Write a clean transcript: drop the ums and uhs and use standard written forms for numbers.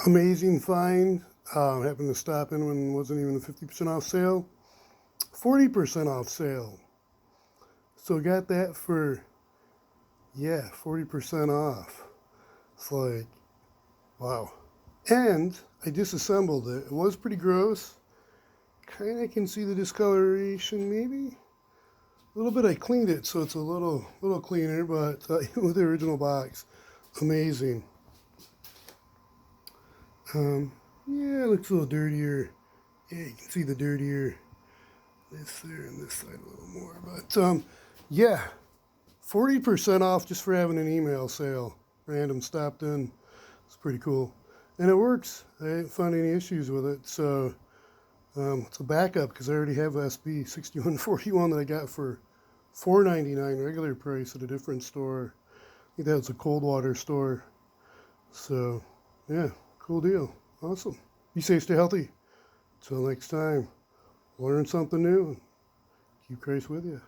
Amazing find. Happened to stop in when it wasn't even a 50% off sale. 40% off sale. So got that for, yeah, 40% off. It's like, wow. And I disassembled it. It was pretty gross. Kind of can see the discoloration maybe. A little bit I cleaned it so it's a little cleaner, but with the original box, amazing. Yeah, it looks a little dirtier. Yeah, you can see the dirtier this there and this side a little more. But yeah, 40% off just for having an email sale. Random stopped in. It's pretty cool. And it works. I didn't find any issues with it. So it's a backup because I already have SB6141 that I got for $4.99 regular price at a different store. I think that was a Coldwater store. So yeah, cool deal. Awesome. Be safe, stay healthy. Until next time, learn something new and keep Christ with you.